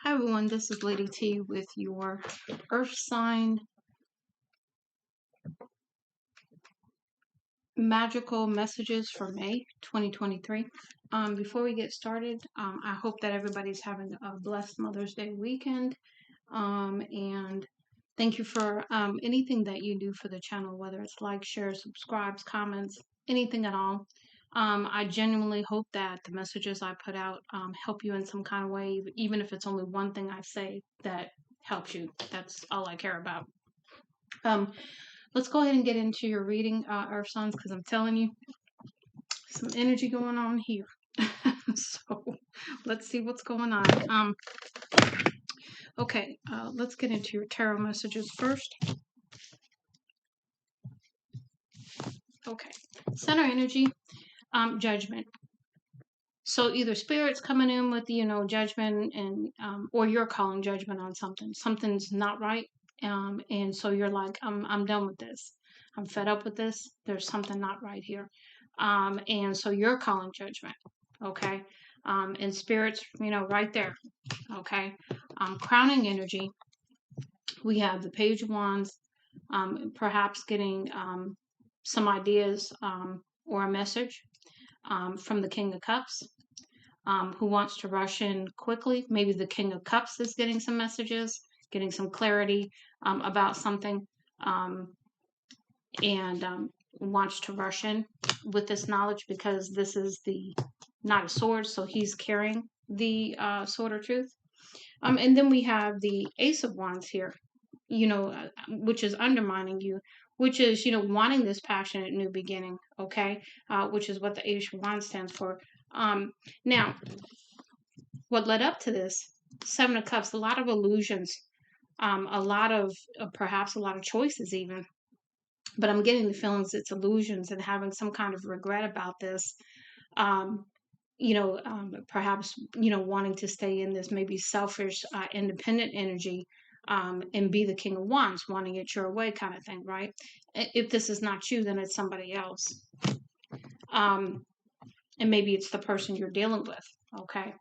Hi everyone, this is Lady T with your Earth sign magical messages for May 2023. Before we get started, I hope that everybody's having a blessed Mother's Day weekend. And thank you for anything that you do for the channel, whether it's like, share, subscribes, comments, anything at all. I genuinely hope that the messages I put out help you in some kind of way, even if it's only one thing I say that helps you. That's all I care about. Let's go ahead and get into your reading, Earth Signs, because I'm telling you, some energy going on here. So let's see what's going on. Okay, let's get into your tarot messages first. Okay, center energy, judgment. So either spirit's coming in with judgment, and or you're calling judgment on something. Something's not right, and so you're like, I'm done with this. I'm fed up with this. There's something not right here, and so you're calling judgment. Okay, and spirits, right there. Okay, crowning energy. We have the Page of Wands, perhaps getting some ideas or a message from the King of Cups. Who wants to rush in quickly. Maybe the King of Cups is getting some messages, getting some clarity about something, and wants to rush in with this knowledge because this is the Knight of Swords, so he's carrying the Sword of Truth. And then we have the Ace of Wands here, which is undermining you, which is, wanting this passionate new beginning, okay? Which is what the Ace of Wands stands for. Now, what led up to this, Seven of Cups, a lot of illusions, a lot of, perhaps a lot of choices even. But I'm getting the feelings it's illusions and having some kind of regret about this. Perhaps, wanting to stay in this maybe selfish, independent energy, and be the King of Wands, wanting it your way kind of thing, right? If this is not you, then it's somebody else. And maybe it's the person you're dealing with, okay?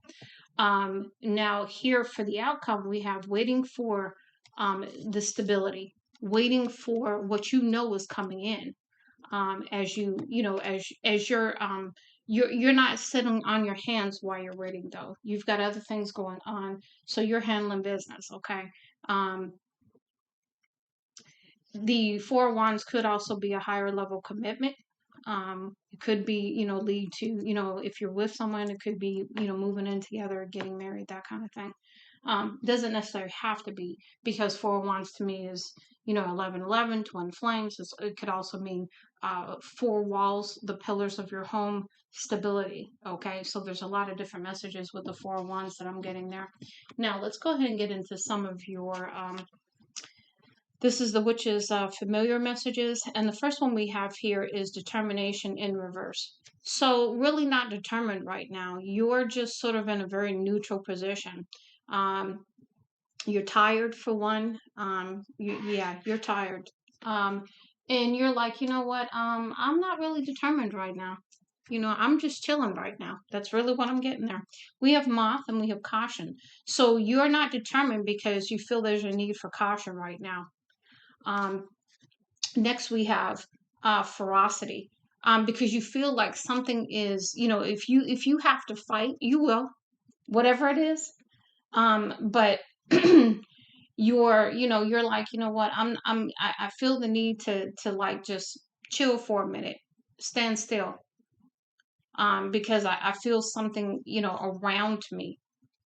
Now here for the outcome, we have waiting for the stability, waiting for what is coming in. As you're not sitting on your hands while you're waiting, though. You've got other things going on, so you're handling business, okay? The Four of Wands could also be a higher level commitment. It could be, lead to, if you're with someone, it could be, moving in together, getting married, that kind of thing. Doesn't necessarily have to be, because Four of Wands to me is, 1111, twin flames. It could also mean four walls, the pillars of your home, stability. Okay, so there's a lot of different messages with the Four of Wands that I'm getting there. Now let's go ahead and get into some of your this is the Witch's familiar messages. And the first one we have here is determination in reverse. So really not determined right now. You're just sort of in a very neutral position. You're tired for one. You're tired. And you're like, you know what? I'm not really determined right now. I'm just chilling right now. That's really what I'm getting there. We have Moth and we have Caution. So you're not determined because you feel there's a need for caution right now. Next we have ferocity, because you feel like something is, if you have to fight, you will, whatever it is. But you're like, you know what, I feel the need to like just chill for a minute, stand still, because I feel something, around me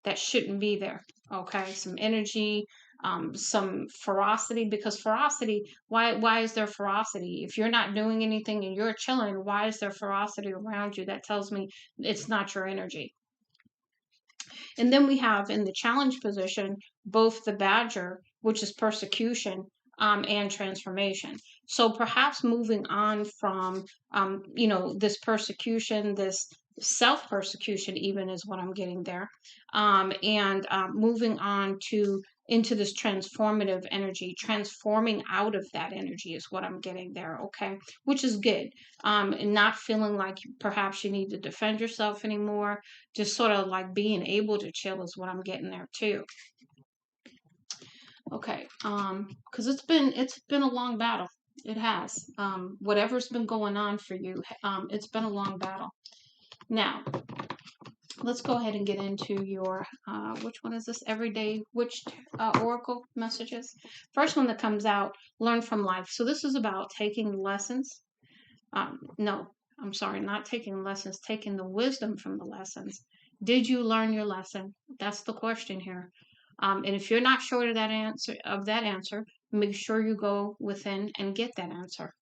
that shouldn't be there. Okay, some energy, some ferocity, because ferocity, why is there ferocity? If you're not doing anything and you're chilling, why is there ferocity around you? That tells me it's not your energy. And then we have in the challenge position both the Badger, which is persecution, and transformation. So perhaps moving on from, this persecution, this self persecution, even is what I'm getting there, and moving on to into this transformative energy, transforming out of that energy is what I'm getting there, okay? Which is good. And not feeling like perhaps you need to defend yourself anymore, just sort of like being able to chill is what I'm getting there too. Okay. Because it's been a long battle. It has. Whatever's been going on for you, it's been a long battle. Now, let's go ahead and get into your which one is this? Everyday which oracle messages. First one that comes out: learn from life. So this is about taking lessons. No, I'm sorry, not taking lessons, taking the wisdom from the lessons. Did you learn your lesson? That's the question here. And if you're not sure of that answer, make sure you go within and get that answer,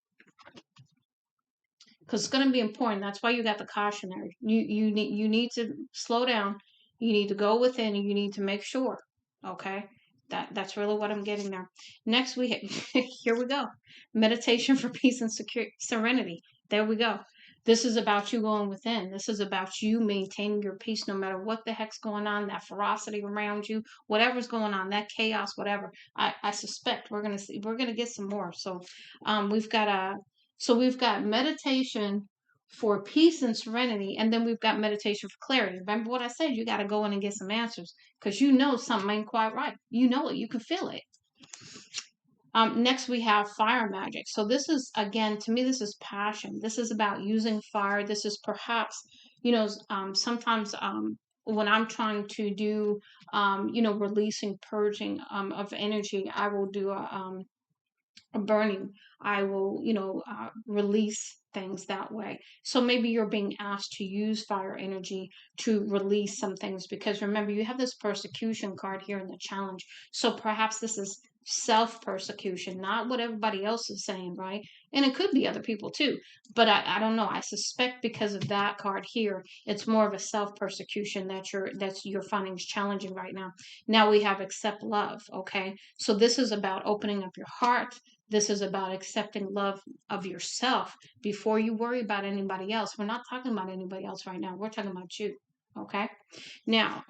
because it's going to be important. That's why you got the cautionary. You need to slow down. You need to go within, and you need to make sure. Okay, that's really what I'm getting there. Next, here we go. Meditation for peace and serenity. There we go. This is about you going within. This is about you maintaining your peace no matter what the heck's going on, that ferocity around you, whatever's going on, that chaos, whatever. I suspect we're gonna get some more. So we've got meditation for peace and serenity, and then we've got meditation for clarity. Remember what I said? You got to go in and get some answers because you know something ain't quite right. You know it. You can feel it. Next, we have fire magic. So this is, again, to me, this is passion. This is about using fire. This is perhaps, sometimes when I'm trying to do, releasing, purging of energy, I will do a burning. I will, release things that way. So maybe you're being asked to use fire energy to release some things, because remember, you have this persecution card here in the challenge. So perhaps this is self persecution, not what everybody else is saying, right? And it could be other people too. But I don't know. I suspect because of that card here, it's more of a self persecution you're finding is challenging right now. Now we have accept love. Okay. So this is about opening up your heart. This is about accepting love of yourself before you worry about anybody else. We're not talking about anybody else right now. We're talking about you. Okay. Now,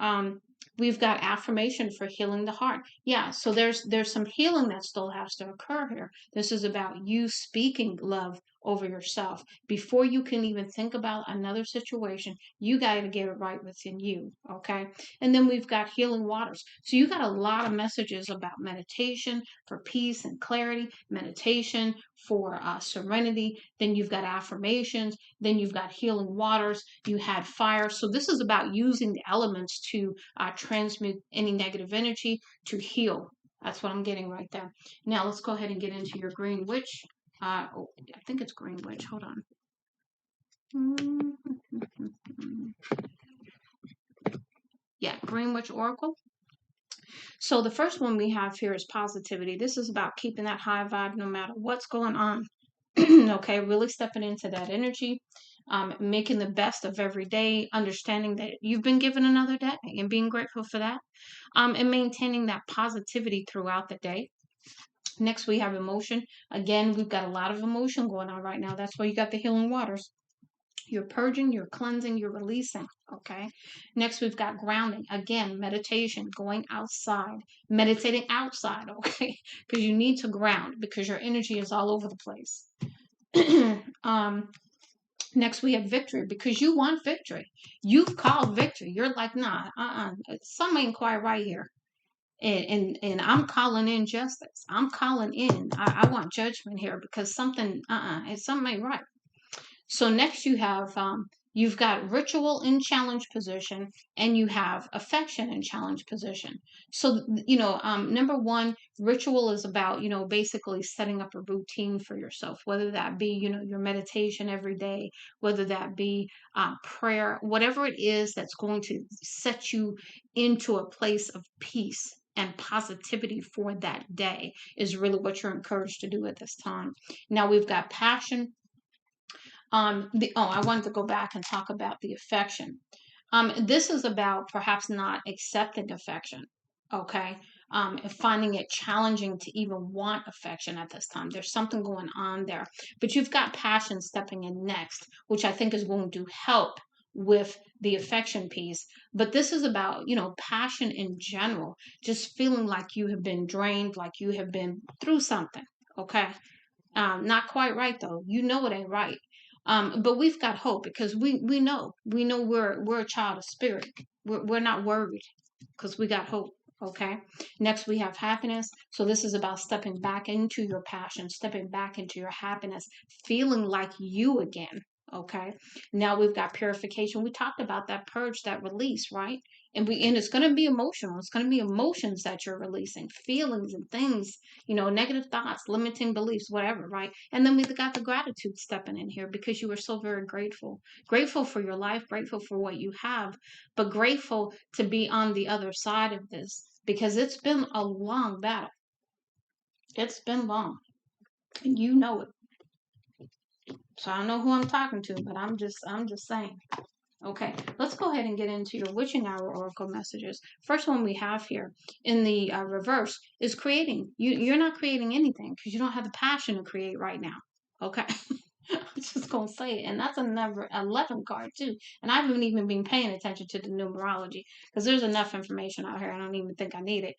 we've got affirmation for healing the heart. Yeah, so there's some healing that still has to occur here. This is about you speaking love over yourself before you can even think about another situation. You got to get it right within you. Okay. And then we've got healing waters. So you got a lot of messages about meditation for peace and clarity, meditation for serenity. Then you've got affirmations. Then you've got healing waters. You had fire. So this is about using the elements to transmute any negative energy, to heal. That's what I'm getting right there. Now let's go ahead and get into your green witch. I think it's green witch. Hold on. Yeah, green witch oracle. So the first one we have here is positivity. This is about keeping that high vibe no matter what's going on. Okay, really stepping into that energy, making the best of every day, understanding that you've been given another day and being grateful for that, and maintaining that positivity throughout the day. Next, we have emotion. Again, we've got a lot of emotion going on right now. That's why you got the healing waters. You're purging, you're cleansing, you're releasing. Okay. Next, we've got grounding. Again, meditation, going outside, meditating outside. Okay. Because you need to ground because your energy is all over the place. Next, we have victory because you want victory. You've called victory. You're like, nah, something ain't quite right here. And I'm calling in justice. I'm calling in. I want judgment here because something ain't right. So next you've got ritual in challenge position, and you have affection in challenge position. So number one, ritual is about basically setting up a routine for yourself, whether that be your meditation every day, whether that be prayer, whatever it is that's going to set you into a place of peace and positivity for that day is really what you're encouraged to do at this time. Now we've got passion. I wanted to go back and talk about the affection. This is about perhaps not accepting affection, okay? And finding it challenging to even want affection at this time. There's something going on there. But you've got passion stepping in next, which I think is going to help with the affection piece. But this is about, passion in general, just feeling like you have been drained, like you have been through something, okay? Not quite right though. You know it ain't right. But we've got hope because we know we're a child of spirit. We're not worried because we got hope. Okay. Next, we have happiness. So this is about stepping back into your passion, stepping back into your happiness, feeling like you again. Okay. Now we've got purification. We talked about that purge, that release, right? And it's going to be emotional. It's going to be emotions that you're releasing, feelings and things, negative thoughts, limiting beliefs, whatever, right? And then we got the gratitude stepping in here because you were so very grateful for your life, grateful for what you have, but grateful to be on the other side of this because it's been a long battle. It's been long, and you know it. So I don't know who I'm talking to, but I'm just saying. Okay, let's go ahead and get into your witching hour oracle messages. First one we have here in the reverse is creating. You're not creating anything because you don't have the passion to create right now. Okay. I'm just gonna say it, and that's a number 11 card too. And I haven't even been paying attention to the numerology because there's enough information out here. I don't even think I need it.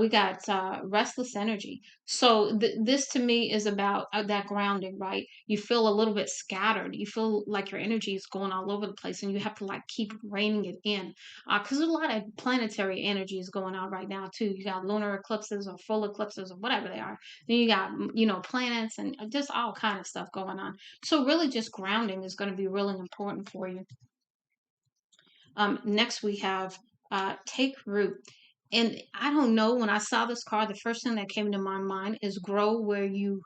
We got restless energy. So this to me is about that grounding, right? You feel a little bit scattered. You feel like your energy is going all over the place, and you have to like keep reining it in because there's a lot of planetary energies going on right now too. You got lunar eclipses or full eclipses or whatever they are. Then you got planets and just all kind of stuff going on. So really just grounding is going to be really important for you. Next we have take root. And I don't know, when I saw this card, the first thing that came to my mind is grow where you,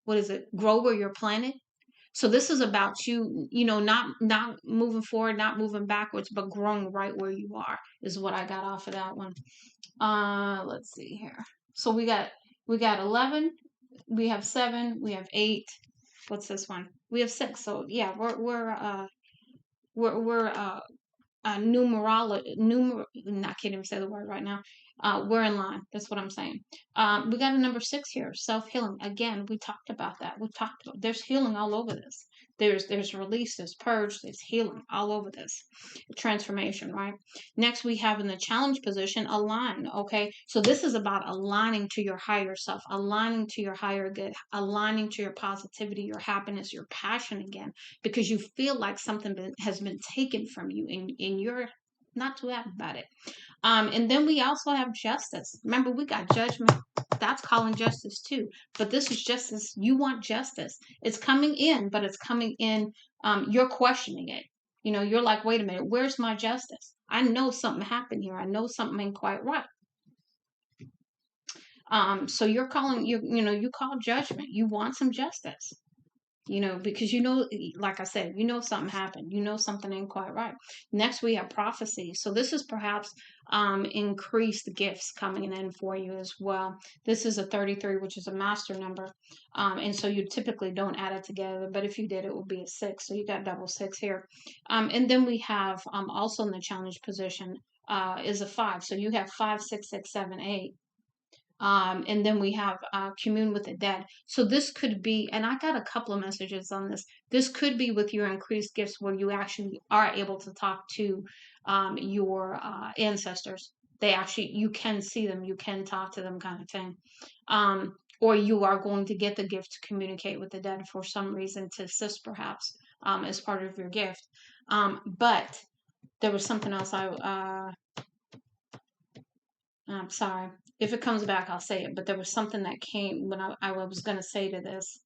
what is it? Grow where you're planted. So this is about you, not moving forward, not moving backwards, but growing right where you are is what I got off of that one. Let's see here. So we got 11, we have 7, we have 8. What's this one? We have 6. So yeah, we're I can't even say the word right now. We're in line. That's what I'm saying. We got a number 6 here, self-healing. Again, we talked about that. We talked about there's healing all over this. There's release, there's purge, there's healing all over this. Transformation, right? Next we have in the challenge position, align. Okay. So this is about aligning to your higher self, aligning to your higher good, aligning to your positivity, your happiness, your passion again, because you feel like something has been taken from you and you're not too happy about it. And then we also have justice. Remember, we got judgment. That's calling justice too. But this is justice. You want justice. It's coming in, but it's coming in. You're questioning it. You're like, wait a minute, where's my justice? I know something happened here. I know something ain't quite right. So you're calling you call judgment. You want some justice. Because like I said, something happened, something ain't quite right. Next, we have prophecy. So this is perhaps increased gifts coming in for you as well. This is a 33, which is a master number. And so you typically don't add it together, but if you did, it would be a 6. So you got double 6 here. And then we have also in the challenge position is a 5. So you have 5, 6, 6, 7, 8. And then we have commune with the dead. So this could be, and I got a couple of messages on this. This could be with your increased gifts where you actually are able to talk to your ancestors. You can see them, you can talk to them, kind of thing. Or you are going to get the gift to communicate with the dead for some reason to assist, perhaps, as part of your gift. But there was something else I'm sorry. If it comes back, I'll say it. But there was something that came when I was going to say to this.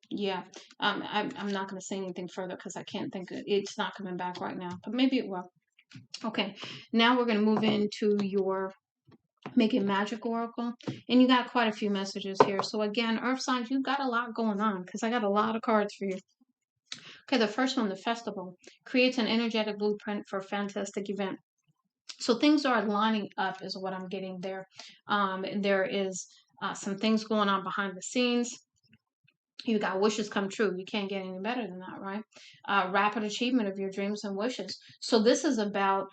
Yeah. I'm not going to say anything further because I can't think it's not coming back right now. But maybe it will. Okay. Now we're going to move into your Make It Magic Oracle. And you got quite a few messages here. So again, Earth signs, you've got a lot going on because I got a lot of cards for you. Okay, the first one, the festival, creates an energetic blueprint for a fantastic event. So things are lining up is what I'm getting there. There is some things going on behind the scenes. You got wishes come true. You can't get any better than that, right? Rapid achievement of your dreams and wishes. So this is about,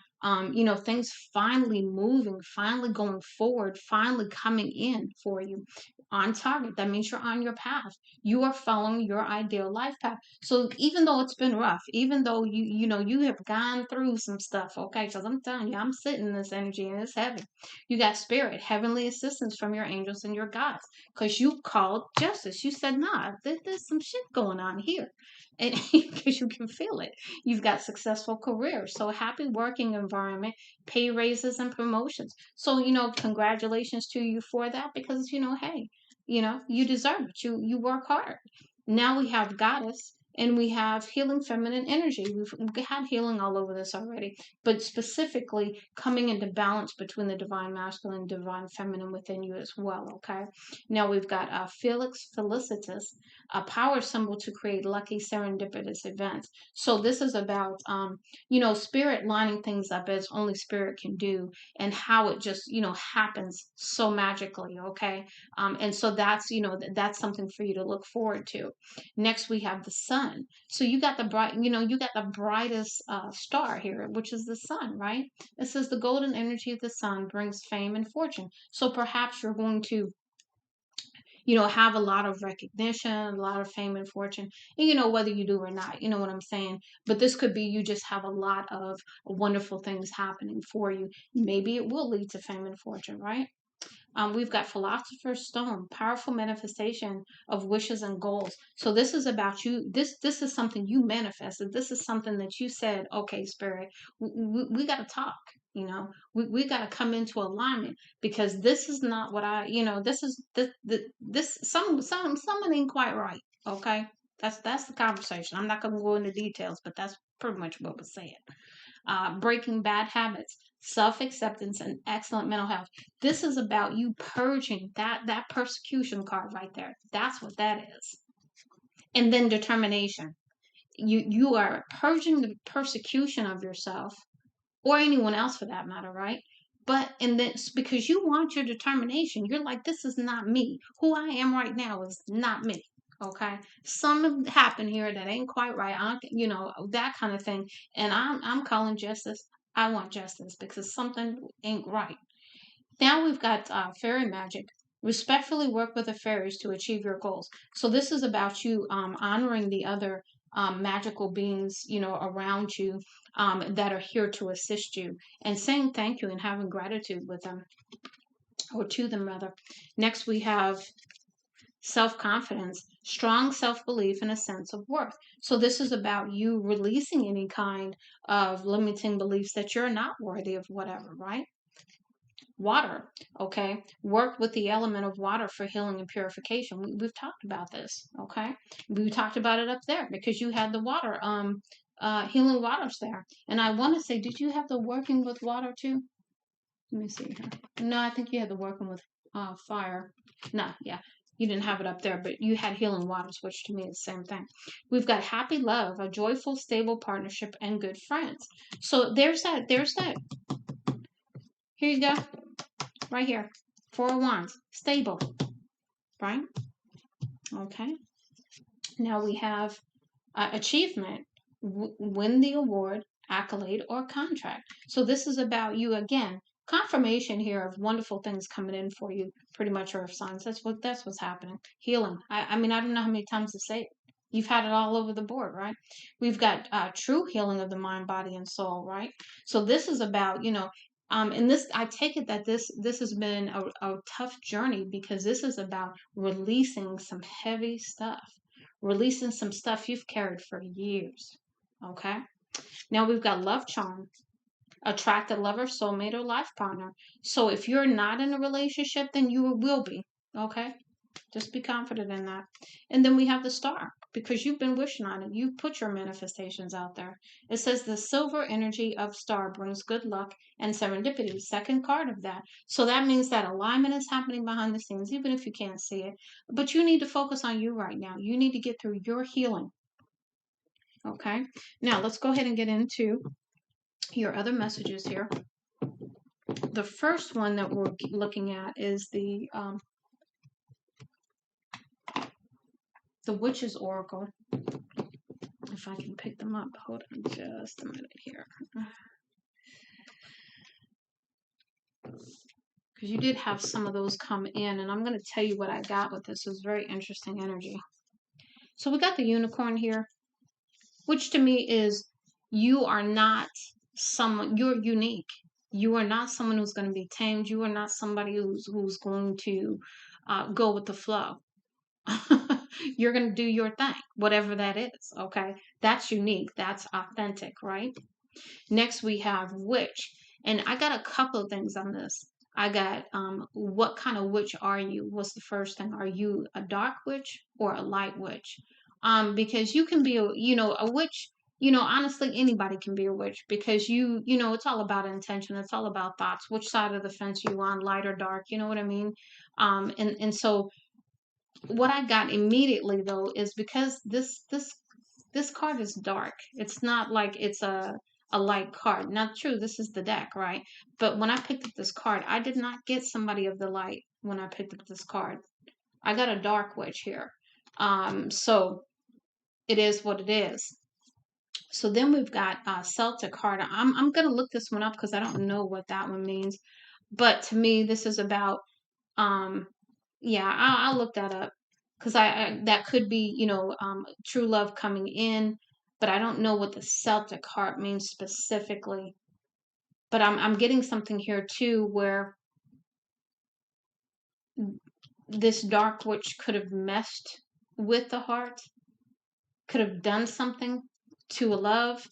things finally moving, finally going forward, finally coming in for you. on target. That means you're on your path. You are following your ideal life path. So even though it's been rough, even though you have gone through some stuff, okay, because I'm telling you, I'm sitting in this energy and it's heavy. You got spirit, heavenly assistance from your angels and your gods, because you called justice. You said, nah, there's some shit going on here. And because you can feel it. You've got successful careers. So happy working environment, pay raises and promotions. So, congratulations to you for that because, hey, you deserve it. You work hard. Now we have goddess and we have healing feminine energy. We've had healing all over this already, but specifically coming into balance between the divine masculine and divine feminine within you as well. Okay. Now we've got Felix Felicitas, a power symbol to create lucky serendipitous events. So this is about, spirit lining things up as only spirit can do, and how it just, happens so magically. Okay. And so that's something for you to look forward to. Next, we have the sun. So you got the brightest star here, which is the sun, right? It says the golden energy of the sun brings fame and fortune. So perhaps you're going to have a lot of recognition, a lot of fame and fortune, and whether you do or not, you know what I'm saying? But this could be you just have a lot of wonderful things happening for you. Maybe it will lead to fame and fortune, right? We've got Philosopher's Stone, powerful manifestation of wishes and goals. So this is about you. This is something you manifested. This is something that you said, okay, Spirit, we got to talk. We got to come into alignment because this is not what this is this someone ain't quite right. Okay, that's the conversation. I'm not going to go into details, but that's pretty much what was said. Breaking bad habits, self-acceptance, and excellent mental health. This is about you purging that persecution card right there. That's what that is. And then determination. You are purging the persecution of yourself or anyone else for that matter, right? But and then because you want your determination, you're like, this is not me. Who I am right now is not me. Okay, something happened here that ain't quite right. That kind of thing. And I'm calling justice. I want justice because something ain't right. Now we've got fairy magic. Respectfully work with the fairies to achieve your goals. So this is about you honoring the other magical beings, around you that are here to assist you, and saying thank you and having gratitude with them, or to them rather. Next, we have self confidence, strong self belief, and a sense of worth. So this is about you releasing any kind of limiting beliefs that you're not worthy of whatever, right? Water, okay? Work with the element of water for healing and purification. We've talked about this, okay? We talked about it up there because you had the water, healing waters there. And I want to say, did you have the working with water too? Let me see here. No, I think you had the working with fire. No, yeah. You didn't have it up there, but you had healing waters, which to me is the same thing. We've got happy love, a joyful, stable partnership, and good friends. So there's that. Here you go. Right here. Four of Wands. Stable. Right? Okay. Now we have achievement. Win the award, accolade, or contract. So this is about you again. Confirmation here of wonderful things coming in for you, pretty much earth signs. That's what's happening. Healing. I mean, I don't know how many times to say it. You've had it all over the board, right? We've got true healing of the mind, body, and soul, right? So this is about, and this, I take it that this has been a tough journey because this is about releasing some heavy stuff, releasing some stuff you've carried for years. Okay. Now we've got love charm, attract a lover, soulmate, or life partner. So if you're not in a relationship, then you will be. Okay. Just be confident in that. And then we have the star because you've been wishing on it. You've put your manifestations out there. It says the silver energy of star brings good luck and serendipity. Second card of that. So that means that alignment is happening behind the scenes, even if you can't see it. But you need to focus on you right now. You need to get through your healing. Okay. Now let's go ahead and get into your other messages here. The first one that we're looking at is the Witch's Oracle. If I can pick them up, hold on just a minute here. because you did have some of those come in, and I'm going to tell you what I got with this. Is very interesting energy. So we got the unicorn here, which to me is you are not someone, you're unique. You are not someone who's going to be tamed. You are not somebody who's going to go with the flow. You're going to do your thing, whatever that is. Okay. That's unique. That's authentic, right? Next, we have witch. And I got a couple of things on this. I got what kind of witch are you? What's the first thing? Are you a dark witch or a light witch? Because you can be a witch, honestly, anybody can be a witch because it's all about intention. It's all about thoughts. Which side of the fence are you on, light or dark? You know what I mean? And so what I got immediately though is because this card is dark. It's not like it's a light card. Not true. This is the deck, right? But when I picked up this card, I did not get somebody of the light when I picked up this card. I got a dark witch here. So it is what it is. So then we've got Celtic Heart. I'm gonna look this one up because I don't know what that one means. But to me, this is about um, yeah, I'll look that up because I that could be true love coming in, but I don't know what the Celtic Heart means specifically. But I'm getting something here too where this dark witch could have messed with the heart, could have done something to a love.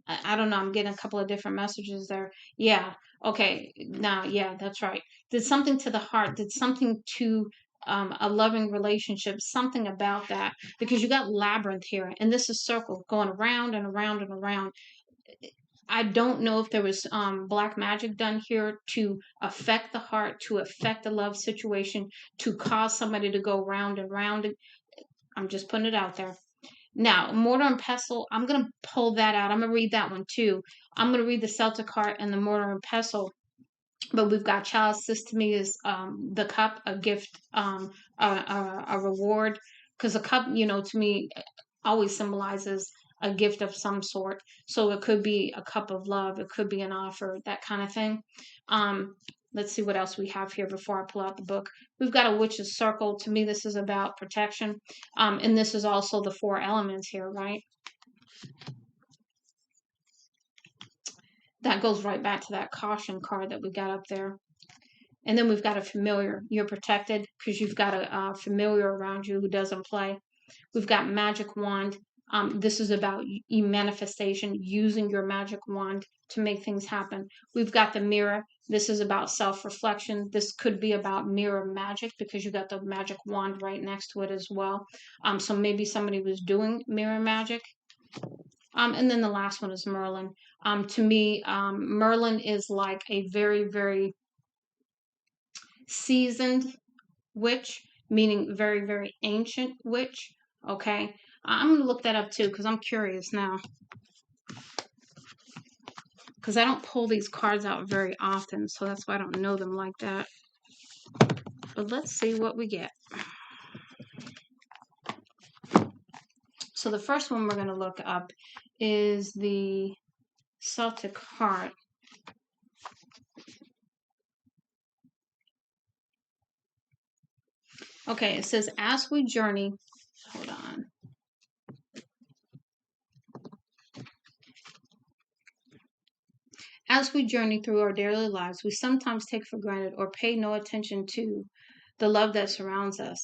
I don't know. I'm getting a couple of different messages there. Yeah. Okay. Now, yeah, that's right. Did something to the heart. Did something to a loving relationship. Something about that because you got labyrinth here, and this is circle going around and around and around. I don't know if there was black magic done here to affect the heart, to affect the love situation, to cause somebody to go round and round. I'm just putting it out there. Now, mortar and pestle, I'm going to pull that out. I'm going to read that one too. I'm going to read the Celtic heart and the mortar and pestle. But we've got chalice. This to me is the cup, a gift, a reward. Because a cup, to me, always symbolizes a gift of some sort. So it could be a cup of love, it could be an offer, that kind of thing. Let's see what else we have here before I pull out the book. We've got a witch's circle. To me, this is about protection. And this is also the four elements here, right? That goes right back to that caution card that we got up there. And then we've got a familiar. You're protected because you've got a familiar around you who doesn't play. We've got magic wand. This is about manifestation, using your magic wand to make things happen. We've got the mirror. This is about self-reflection. This could be about mirror magic because you got the magic wand right next to it as well. So maybe somebody was doing mirror magic. And then the last one is Merlin. To me, Merlin is like a very, very seasoned witch, meaning very, very ancient witch. Okay. I'm going to look that up too because I'm curious now. Because I don't pull these cards out very often, so that's why I don't know them like that. But let's see what we get. So the first one we're going to look up is the Celtic Heart. Okay, it says, as we journey, hold on. As we journey through our daily lives, we sometimes take for granted or pay no attention to the love that surrounds us.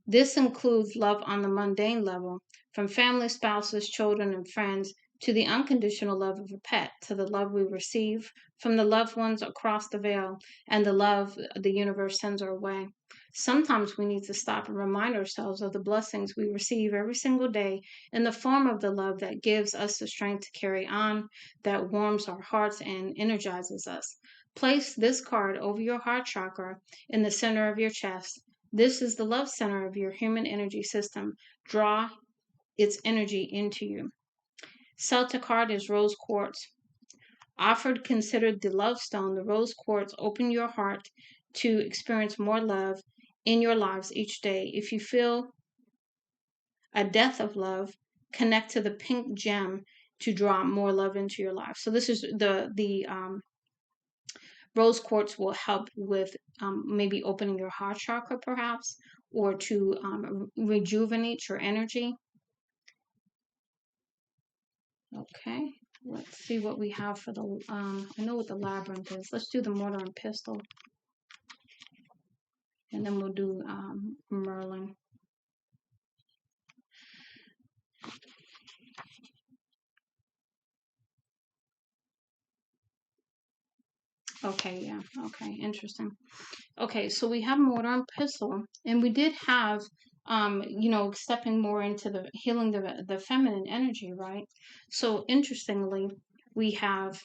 This includes love on the mundane level, from family, spouses, children, and friends, to the unconditional love of a pet, to the love we receive from the loved ones across the veil, and the love the universe sends our way. Sometimes we need to stop and remind ourselves of the blessings we receive every single day in the form of the love that gives us the strength to carry on, that warms our hearts and energizes us. Place this card over your heart chakra in the center of your chest. This is the love center of your human energy system. Draw its energy into you. Celtic heart is rose quartz. Offered considered the love stone, the rose quartz open your heart to experience more love in your lives each day. If you feel a death of love, connect to the pink gem to draw more love into your life. So this is the Rose quartz will help with maybe opening your heart chakra, perhaps, or to rejuvenate your energy. Okay, let's see what we have for the, I know what the labyrinth is. Let's do the mortar and pestle. And then we'll do Merlin. Okay, yeah, okay, interesting. Okay, so we have mortar and pestle, and we did have, stepping more into the healing the feminine energy, right? So interestingly, we have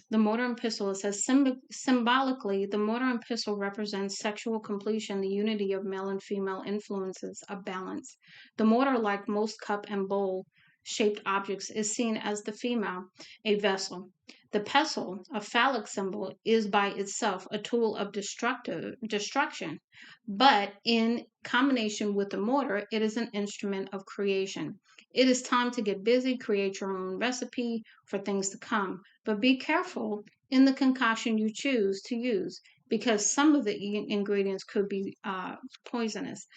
the mortar and pestle. It says symbolically, the mortar and pestle represents sexual completion, the unity of male and female influences, a balance. The mortar, like most cup and bowl shaped objects, is seen as the female, a vessel. The pestle, a phallic symbol, is by itself a tool of destruction, but in combination with the mortar, it is an instrument of creation. It is time to get busy, create your own recipe for things to come. But be careful in the concoction you choose to use because some of the ingredients could be poisonous.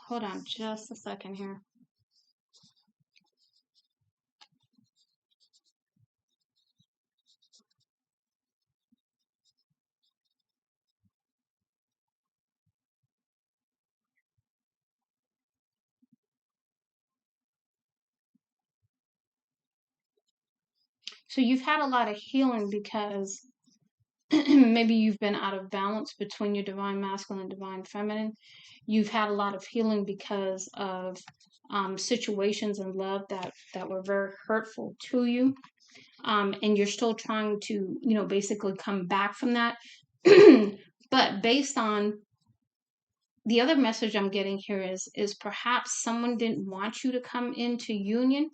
Hold on just a second here. So you've had a lot of healing because maybe you've been out of balance between your divine masculine and divine feminine. You've had a lot of healing because of situations in love that were very hurtful to you. And you're still trying to, basically come back from that. But based on the other message I'm getting here is perhaps someone didn't want you to come into union.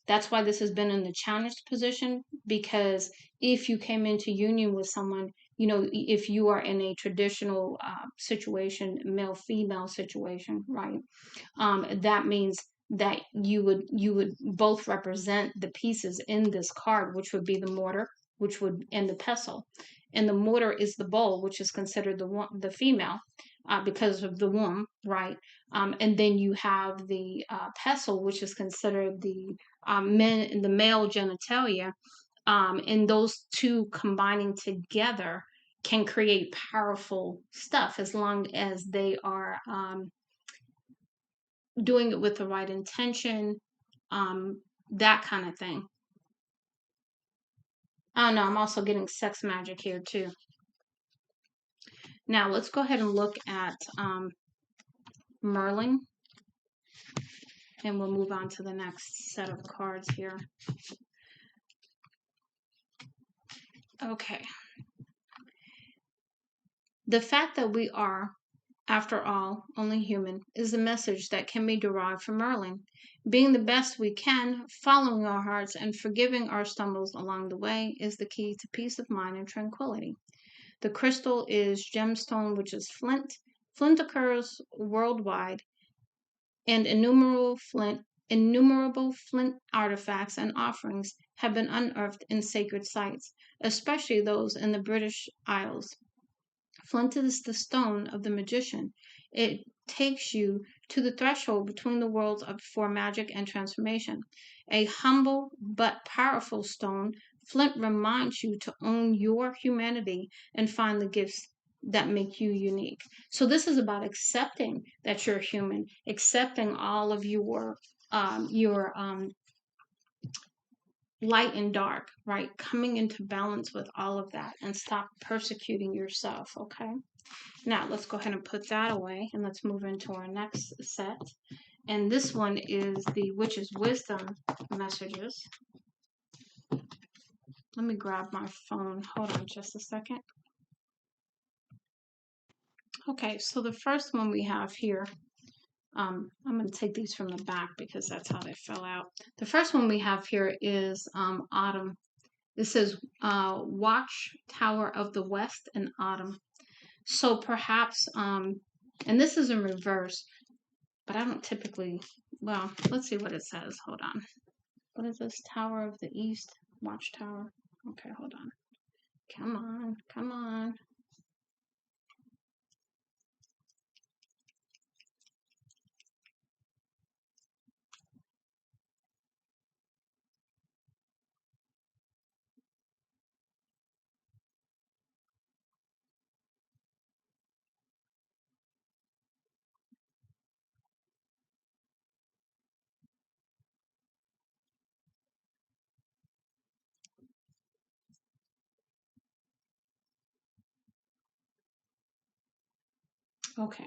That's why this has been in the challenged position, because if you came into union with someone, if you are in a traditional situation, male female situation, right? That means that you would both represent the pieces in this card, which would be the mortar, and the pestle. And the mortar is the bowl, which is considered the female, because of the womb, right? And then you have the pestle, which is considered the male genitalia. And those two combining together can create powerful stuff as long as they are doing it with the right intention, that kind of thing. Oh no, I'm also getting sex magic here too. Now let's go ahead and look at Merlin, and we'll move on to the next set of cards here. Okay. The fact that we are, after all, only human is a message that can be derived from Merlin. Being the best we can, following our hearts, and forgiving our stumbles along the way is the key to peace of mind and tranquility. The crystal is gemstone, which is flint. Flint occurs worldwide, and innumerable flint artifacts and offerings have been unearthed in sacred sites, especially those in the British Isles. Flint is the stone of the magician. It takes you to the threshold between the worlds for magic and transformation. A humble but powerful stone, Flint reminds you to own your humanity and find the gifts that make you unique. So this is about accepting that you're human, accepting all of your light and dark, right? Coming into balance with all of that and stop persecuting yourself, okay? Now let's go ahead and put that away and let's move into our next set. And this one is the Witch's Wisdom messages. Let me grab my phone. Hold on just a second. Okay, so the first one we have here, I'm going to take these from the back because that's how they fell out. The first one we have here is Autumn. This says Watch Tower of the West and Autumn. So perhaps, and this is in reverse, but I don't typically, well, let's see what it says. Hold on. What is this? Tower of the East. Watchtower. Okay, hold on. Come on. Come on. Okay.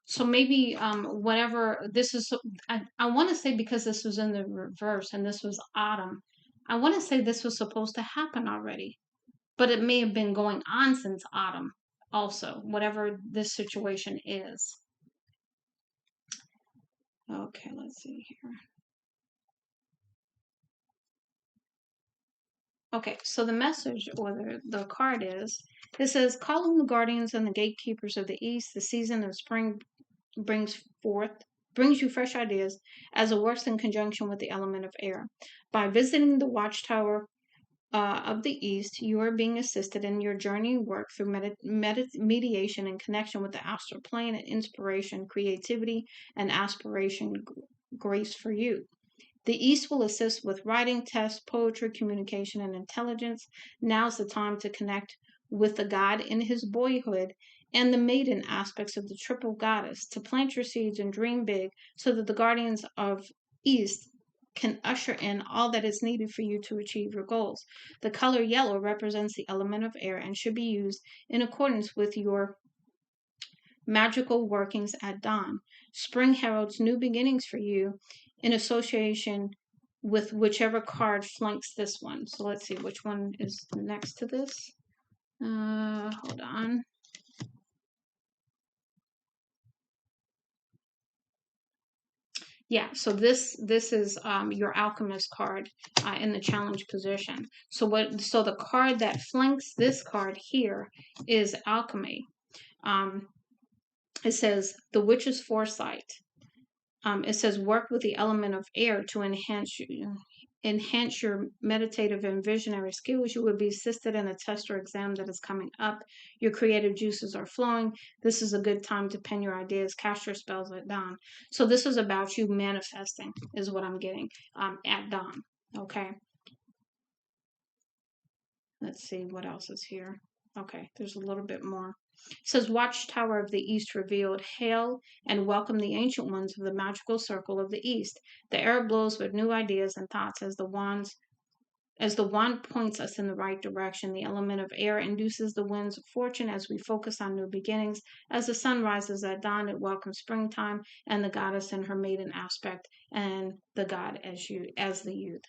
So maybe whatever this is, I want to say because this was in the reverse and this was autumn, I want to say this was supposed to happen already, but it may have been going on since autumn also, whatever this situation is. Okay, let's see here. Okay, so the message or the card is, it says, calling the guardians and the gatekeepers of the east, the season of spring brings forth brings you fresh ideas as it works in conjunction with the element of air. By visiting the watchtower of the east, you are being assisted in your journey work through mediation and connection with the astral plane and inspiration, creativity, and aspiration grace for you. The East will assist with writing, tests, poetry, communication, and intelligence. Now's the time to connect with the god in his boyhood and the maiden aspects of the triple goddess, to plant your seeds and dream big so that the guardians of East can usher in all that is needed for you to achieve your goals. The color yellow represents the element of air and should be used in accordance with your magical workings at dawn. Spring heralds new beginnings for you in association with whichever card flanks this one. So let's see which one is next to this. Hold on. Yeah, so this is your alchemist card in the challenge position. So the card that flanks this card here is alchemy. Um, it says the witch's foresight. It says work with the element of air to enhance your meditative and visionary skills. You will be assisted in a test or exam that is coming up. Your creative juices are flowing. This is a good time to pen your ideas, cast your spells at dawn. So this is about you manifesting, is what I'm getting at dawn. Okay. Let's see what else is here. Okay, there's a little bit more. It says, Watchtower of the East revealed, hail and welcome the ancient ones of the magical circle of the East. The air blows with new ideas and thoughts as the wand points us in the right direction. The element of air induces the winds of fortune as we focus on new beginnings. As the sun rises at dawn, it welcomes springtime and the goddess in her maiden aspect, and the god as the youth.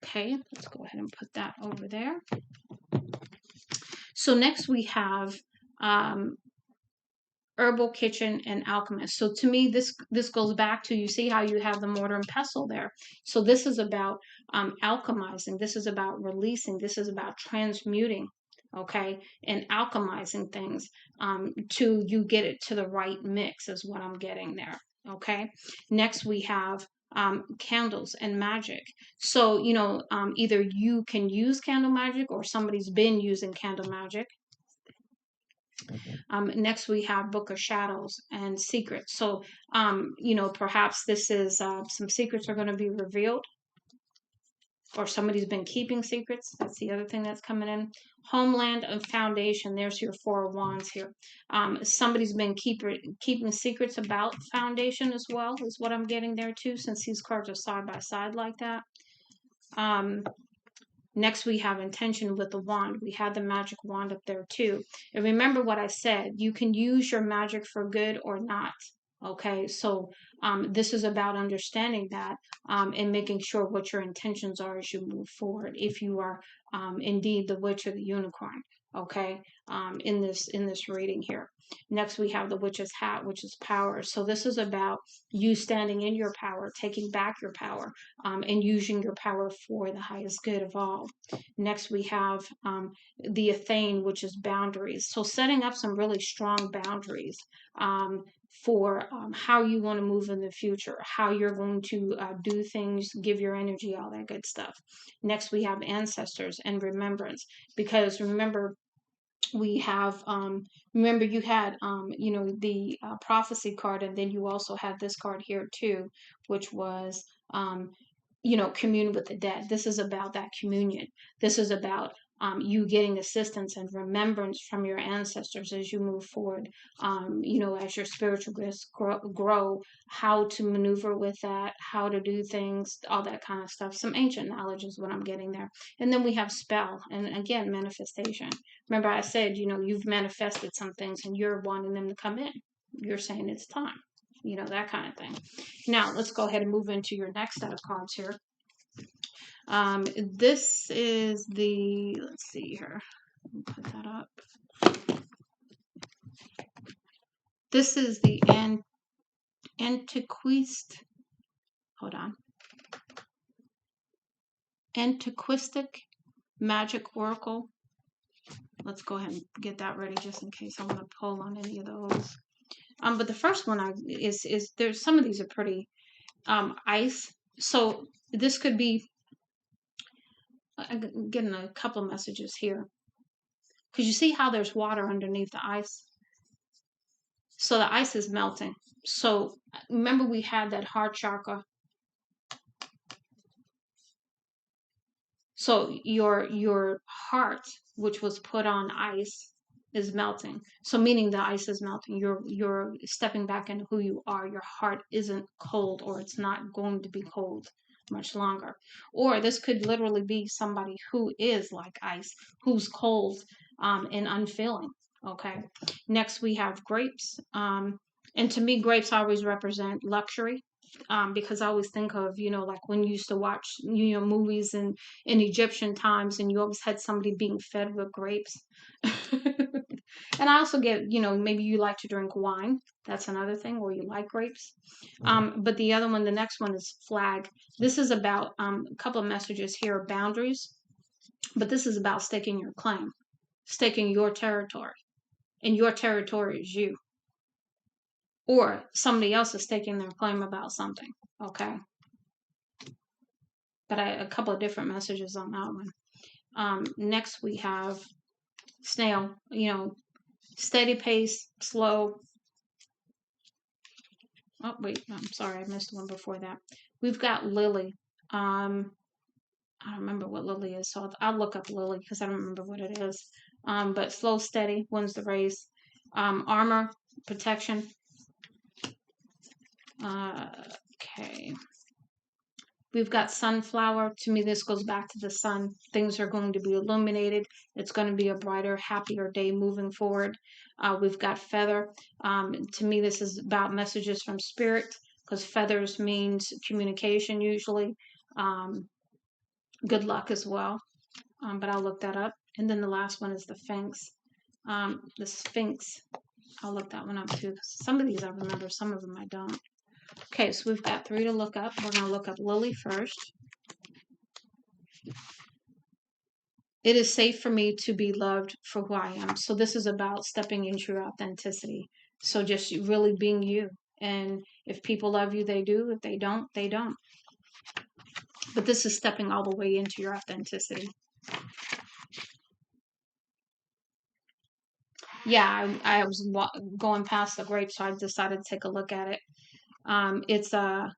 Okay, let's go ahead and put that over there. So next we have herbal kitchen and alchemist. So to me, this goes back to, you see how you have the mortar and pestle there. So this is about alchemizing. This is about releasing. This is about transmuting. Okay, and alchemizing things to you get it to the right mix is what I'm getting there. Okay, next we have candles and magic. So either you can use candle magic or somebody's been using candle magic. Next, we have Book of Shadows and Secrets. So, perhaps this is some secrets are going to be revealed, or somebody's been keeping secrets. That's the other thing that's coming in. Homeland and Foundation. There's your Four of Wands here. Somebody's been keeping secrets about Foundation as well, is what I'm getting there too, since these cards are side by side like that. Next, we have intention with the wand. We had the magic wand up there too. And remember what I said, you can use your magic for good or not. Okay, so this is about understanding that and making sure what your intentions are as you move forward, if you are indeed the witch or the unicorn. Okay, in this reading here. Next, we have the witch's hat, which is power. So this is about you standing in your power, taking back your power, and using your power for the highest good of all. Next, we have the Athene, which is boundaries. So setting up some really strong boundaries for how you want to move in the future, how you're going to do things, give your energy, all that good stuff. Next, we have ancestors and remembrance, because remember, we have remember you had the prophecy card, and then you also had this card here too, which was commune with the dead. This is about that communion. This is about you getting assistance and remembrance from your ancestors as you move forward. As your spiritual gifts grow, how to maneuver with that, how to do things, all that kind of stuff. Some ancient knowledge is what I'm getting there. And then we have spell, and again, manifestation. Remember, I said, you've manifested some things and you're wanting them to come in. You're saying it's time, that kind of thing. Now, let's go ahead and move into your next set of cards here. This is let's see here. Put that up. This is the Antiquist. Hold on. Antiquistic Magic Oracle. Let's go ahead and get that ready just in case I want to pull on any of those. But the first one is there's some of these are pretty ice. So this could be, I'm getting a couple of messages here. Because you see how there's water underneath the ice? So the ice is melting. So remember we had that heart chakra. So your heart, which was put on ice, is melting. So meaning the ice is melting. You're stepping back into who you are. Your heart isn't cold, or it's not going to be cold much longer. Or this could literally be somebody who is like ice, who's cold and unfeeling. Okay. Next we have grapes. And to me, grapes always represent luxury. Because I always think of, like when you used to watch, movies in Egyptian times, and you always had somebody being fed with grapes. And I also get, maybe you like to drink wine. That's another thing, or you like grapes. But the other one, the next one is flag. This is about a couple of messages here, boundaries. But this is about staking your claim, staking your territory. And your territory is you. Or somebody else is staking their claim about something. Okay. But a couple of different messages on that one. Next we have snail, steady pace, slow. Oh, wait, I'm sorry, I missed one before that. We've got lily. I don't remember what lily is, so I'll look up lily because I don't remember what it is. But slow, steady wins the race. Armor, protection. Okay. We've got sunflower. To me, this goes back to the sun. Things are going to be illuminated. It's going to be a brighter, happier day moving forward. We've got feather. To me, this is about messages from spirit, because feathers means communication usually. Good luck as well. But I'll look that up. And then the last one is the Sphinx. The Sphinx. I'll look that one up too. Some of these I remember, some of them I don't. Okay, so we've got 3 to look up. We're going to look up lily first. It is safe for me to be loved for who I am. So this is about stepping into your authenticity. So just really being you. And if people love you, they do. If they don't, they don't. But this is stepping all the way into your authenticity. Yeah, I was going past the grape, so I decided to take a look at it. It's I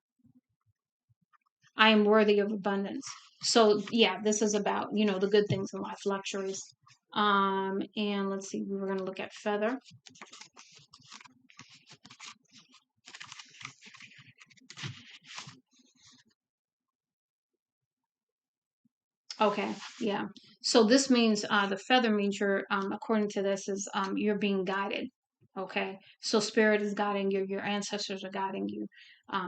am worthy of abundance. So yeah, this is about, the good things in life, luxuries. And let's see, we were going to look at feather. Okay, yeah. So this means the feather means you're, according to this, is you're being guided. Okay, so spirit is guiding you, your ancestors are guiding you,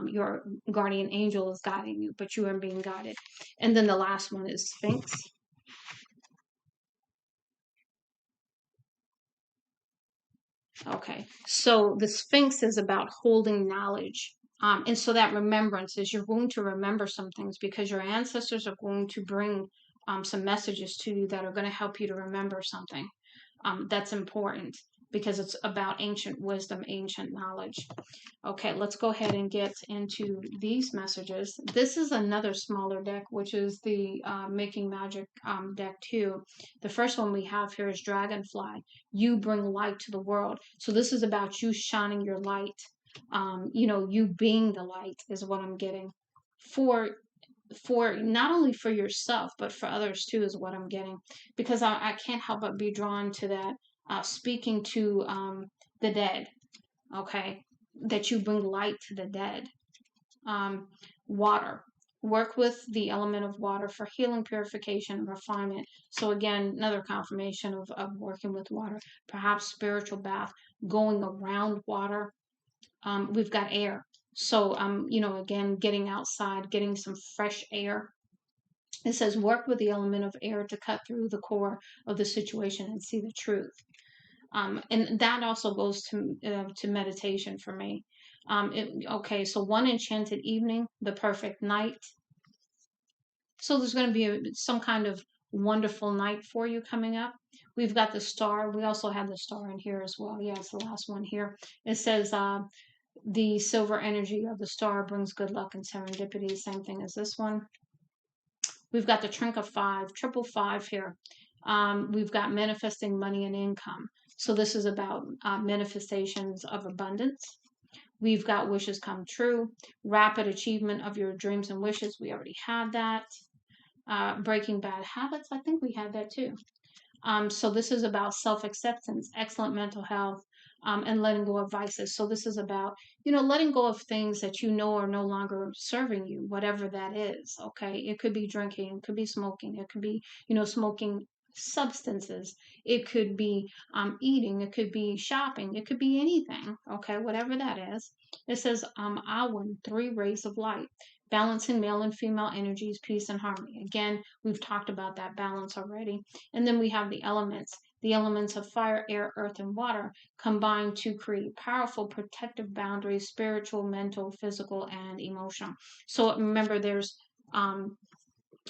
your guardian angel is guiding you, but you are being guided. And then the last one is Sphinx. Okay, so the Sphinx is about holding knowledge. And so that remembrance is you're going to remember some things because your ancestors are going to bring some messages to you that are going to help you to remember something that's important. because it's about ancient wisdom, ancient knowledge. Okay, let's go ahead and get into these messages. This is another smaller deck, which is the Making Magic deck too. The first one we have here is Dragonfly. You bring light to the world. So this is about you shining your light. You being the light is what I'm getting for not only for yourself but for others too is what I'm getting, because I can't help but be drawn to that, speaking to the dead. Okay, that you bring light to the dead. Water, work with the element of water for healing, purification, and refinement. So again, another confirmation of working with water. Perhaps spiritual bath, going around water. We've got air. So, again, getting outside, getting some fresh air. It says work with the element of air to cut through the core of the situation and see the truth. And that also goes to meditation for me. Okay, so one enchanted evening, the perfect night. So there's going to be some kind of wonderful night for you coming up. We've got the star. We also have the star in here as well. Yeah, it's the last one here. It says the silver energy of the star brings good luck and serendipity. Same thing as this one. We've got the Trink of 5, triple 5 here. We've got manifesting money and income. So this is about manifestations of abundance. We've got wishes come true, rapid achievement of your dreams and wishes. We already had that. Breaking bad habits. I think we had that too. So this is about self-acceptance, excellent mental health, and letting go of vices. So this is about, letting go of things that you know are no longer serving you, whatever that is. Okay. It could be drinking, it could be smoking, it could be, smoking substances. It could be eating, it could be shopping, it could be anything. Okay. Whatever that is. It says, Awen, 3 rays of light. Balancing male and female energies, peace and harmony. Again, we've talked about that balance already. And then we have the elements. The elements of fire, air, earth, and water combine to create powerful protective boundaries, spiritual, mental, physical, and emotional. So remember,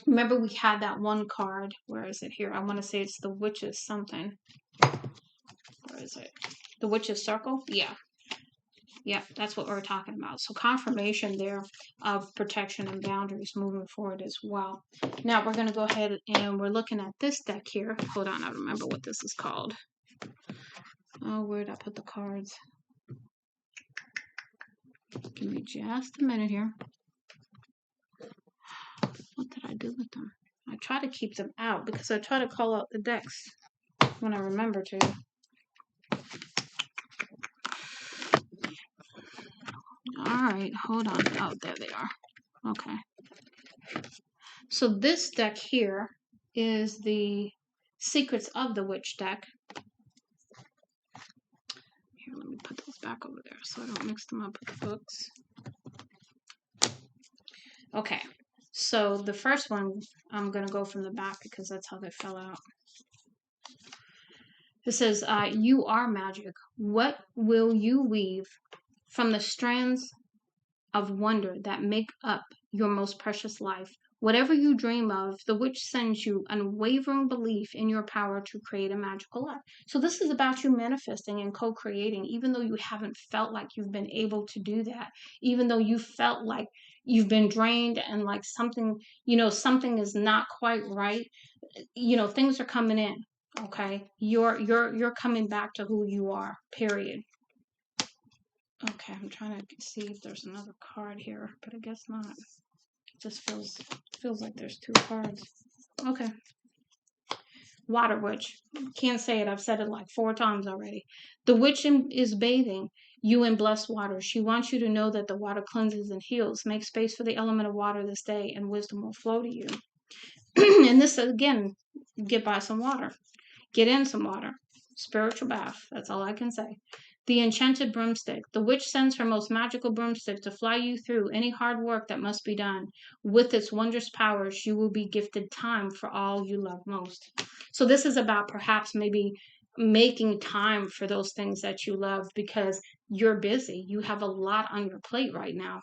remember we had that one card. Where is it here? I want to say it's the Witch's something. Where is it? The Witch's Circle? Yeah. Yeah, that's what we're talking about. So confirmation there of protection and boundaries moving forward as well. Now we're going to go ahead and we're looking at this deck here. Hold on, I remember what this is called. Oh, where did I put the cards? Give me just a minute here. What did I do with them? I try to keep them out because I try to call out the decks when I remember to. Alright, hold on. Oh, there they are. Okay. So this deck here is the Secrets of the Witch deck. Here, let me put those back over there so I don't mix them up with the books. Okay, so the first one, I'm going to go from the back because that's how they fell out. It says, you are magic. What will you weave from the strands of wonder that make up your most precious life? Whatever you dream of, the witch sends you unwavering belief in your power to create a magical life. So this is about you manifesting and co-creating, even though you haven't felt like you've been able to do that, even though you felt like you've been drained and like something, something is not quite right. Things are coming in. Okay. You're coming back to who you are, period. Okay, I'm trying to see if there's another card here, but I guess not. It just feels like there's 2 cards. Okay. Water Witch. Can't say it. I've said it like 4 times already. The witch is bathing you in blessed water. She wants you to know that the water cleanses and heals. Make space for the element of water this day, and wisdom will flow to you. And this, again, get by some water. Get in some water. Spiritual bath. That's all I can say. The enchanted broomstick. The witch sends her most magical broomstick to fly you through any hard work that must be done. With its wondrous powers, you will be gifted time for all you love most. So this is about perhaps maybe making time for those things that you love because you're busy. You have a lot on your plate right now.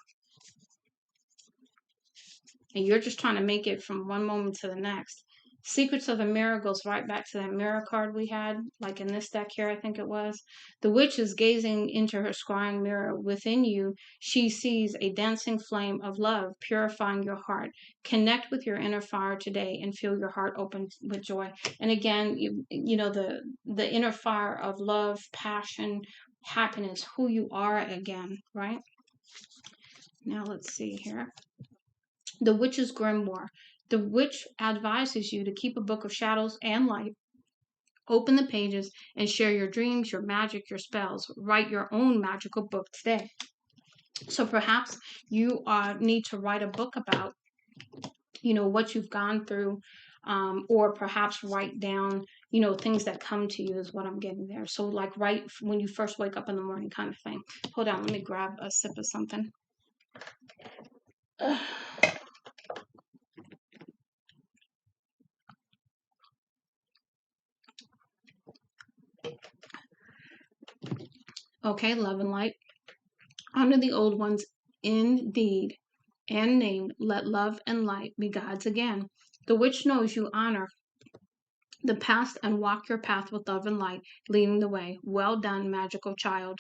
And you're just trying to make it from one moment to the next. Secrets of the Mirror goes right back to that mirror card we had, like in this deck here, I think it was. The witch is gazing into her scrying mirror. Within you, she sees a dancing flame of love, purifying your heart. Connect with your inner fire today and feel your heart open with joy. And again, you know, the inner fire of love, passion, happiness, who you are again, right? Now let's see here. The Witch's Grimoire. The witch advises you to keep a book of shadows and light. Open the pages and share your dreams, your magic, your spells. Write your own magical book today. So perhaps you need to write a book about, you know, what you've gone through, or perhaps write down, you know, things that come to you is what I'm getting there. So like right when you first wake up in the morning kind of thing. Hold on, let me grab a sip of something. Okay, love and light. Honor the old ones in deed and name. Let love and light be gods again. The witch knows you honor the past and walk your path with love and light, leading the way. Well done, magical child.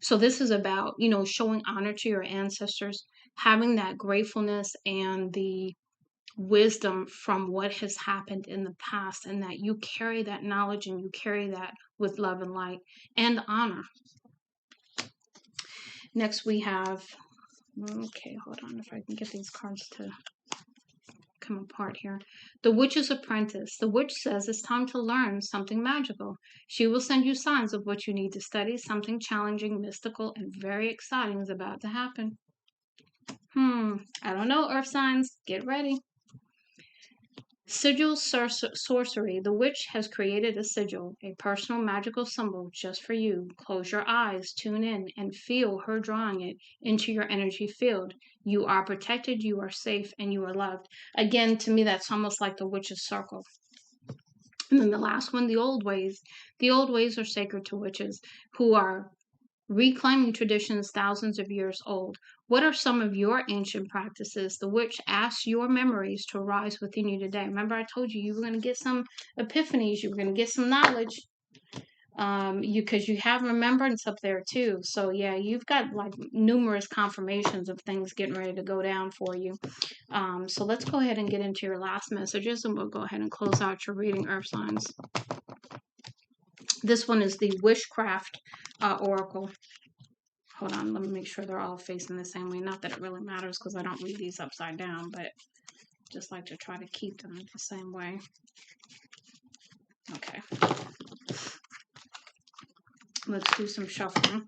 So this is about, you know, showing honor to your ancestors, having that gratefulness and the wisdom from what has happened in the past, and that you carry that knowledge and you carry that with love and light and honor. Next we have, okay, hold on if I can get these cards to come apart here. The Witch's Apprentice. The witch says it's time to learn something magical. She will send you signs of what you need to study. Something challenging, mystical, and very exciting is about to happen. I don't know, earth signs. Get ready. Sigil sorcery. The witch has created a sigil, a personal magical symbol just for you. Close your eyes, tune in, and feel her drawing it into your energy field. You are protected, you are safe, and you are loved. Again, to me, that's almost like the witch's circle. And then the last one, the old ways. The old ways are sacred to witches who are reclaiming traditions thousands of years old. What are some of your ancient practices? The witch asks your memories to arise within you today. Remember, I told you were going to get some epiphanies, you were going to get some knowledge, because you have remembrance up there too. So yeah, you've got like numerous confirmations of things getting ready to go down for you. So let's go ahead and get into your last messages, and we'll go ahead and close out your reading, earth signs. This one is the Witchcraft Oracle. Hold on, let me make sure they're all facing the same way. Not that it really matters because I don't read these upside down, but just like to try to keep them the same way. Okay. Let's do some shuffling.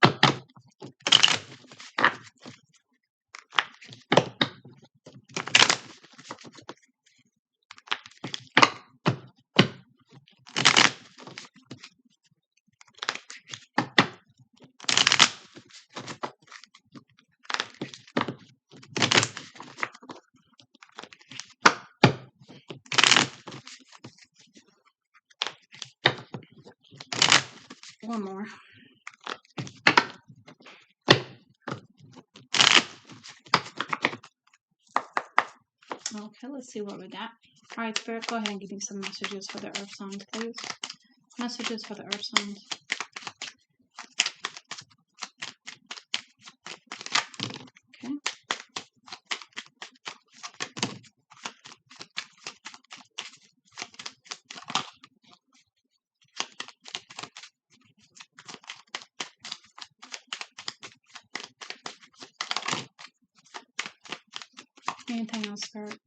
One more. Okay, let's see what we got. All right, Spirit, go ahead and give me some messages for the earth signs, please. Messages for the earth signs. Okay. Anything else, Spirit?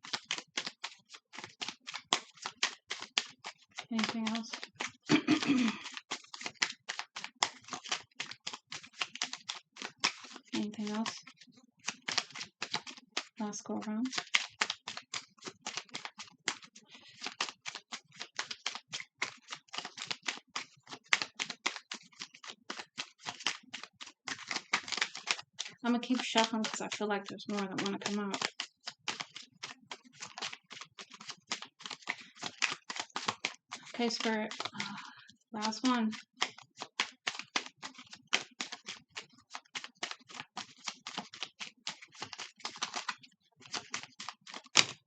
Anything else? Anything else? Last go around. I'm going to keep shuffling because I feel like there's more that want to come out. Okay, Spirit. Last one.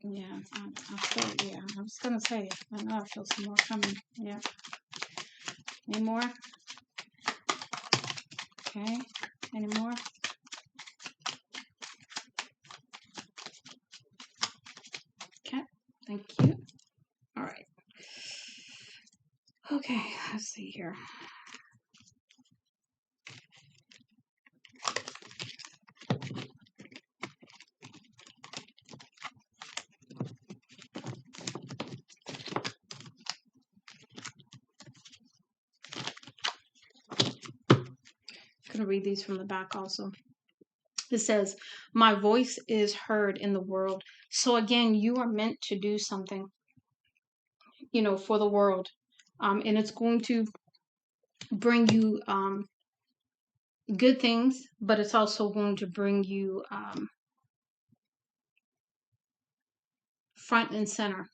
Yeah, I feel, yeah, I was gonna say, I know I feel some more coming. Yeah. Any more? Okay. Any more? Okay. Thank you. All right. Okay, let's see here. I'm gonna read these from the back also. It says, "My voice is heard in the world." So again, you are meant to do something, for the world, and it's going to bring you good things, but it's also going to bring you front and center.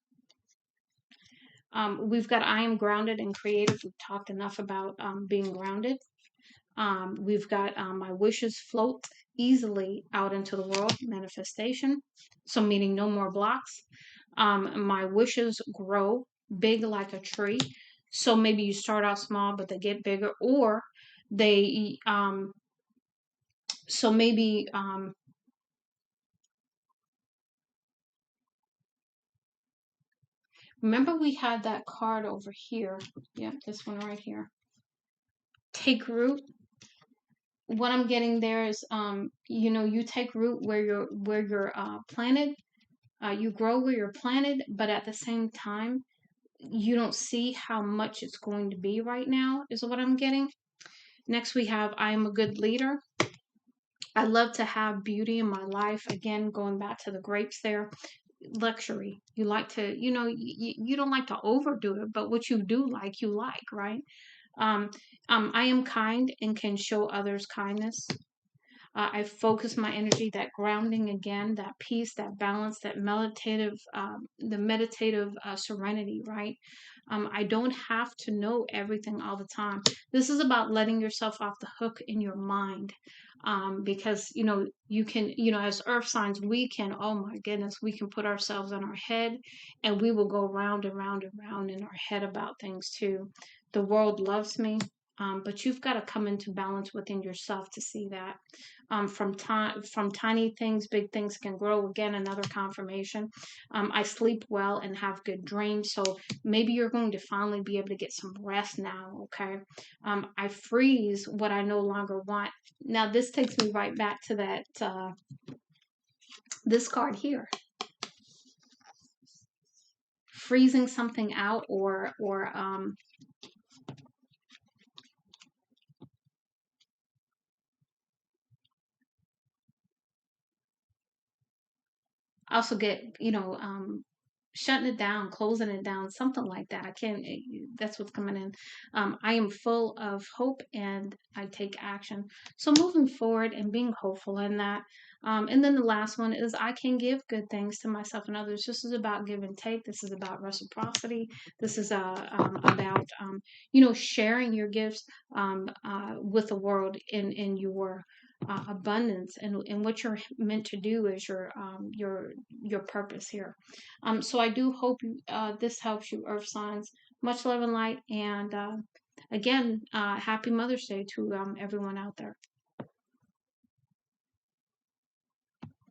We've got I am grounded and creative. We've talked enough about being grounded. We've got my wishes float easily out into the world, manifestation. So, meaning no more blocks. My wishes grow big like a tree. So, maybe you start out small, but they get bigger, or they, so maybe, remember we had that card over here. Yep, this one right here. Take root. What I'm getting there is, you take root where you're planted. You grow where you're planted, but at the same time, you don't see how much it's going to be right now, is what I'm getting. Next, we have I am a good leader. I love to have beauty in my life. Again, going back to the grapes there, luxury. You like to, you don't like to overdo it, but what you do like, you like, right? Um, I am kind and can show others kindness. I focus my energy, that grounding again, that peace, that balance, that meditative, the meditative serenity, right? I don't have to know everything all the time. This is about letting yourself off the hook in your mind. Because, you can, as earth signs, we can, oh my goodness, we can put ourselves in our head and we will go round and round and round in our head about things too. The world loves me. But you've got to come into balance within yourself to see that. From tiny things, big things can grow. Again, another confirmation. I sleep well and have good dreams. So maybe you're going to finally be able to get some rest now. Okay. I freeze what I no longer want. Now this takes me right back to that this card here. Freezing something out, or I also get, shutting it down, closing it down, something like that. I can't, that's what's coming in. I am full of hope and I take action. So moving forward and being hopeful in that. And then the last one is I can give good things to myself and others. This is about give and take. This is about reciprocity. This is about, sharing your gifts with the world in your abundance, and what you're meant to do is your purpose here. So I do hope this helps you, Earth signs. Much love and light, and again, happy Mother's Day to everyone out there.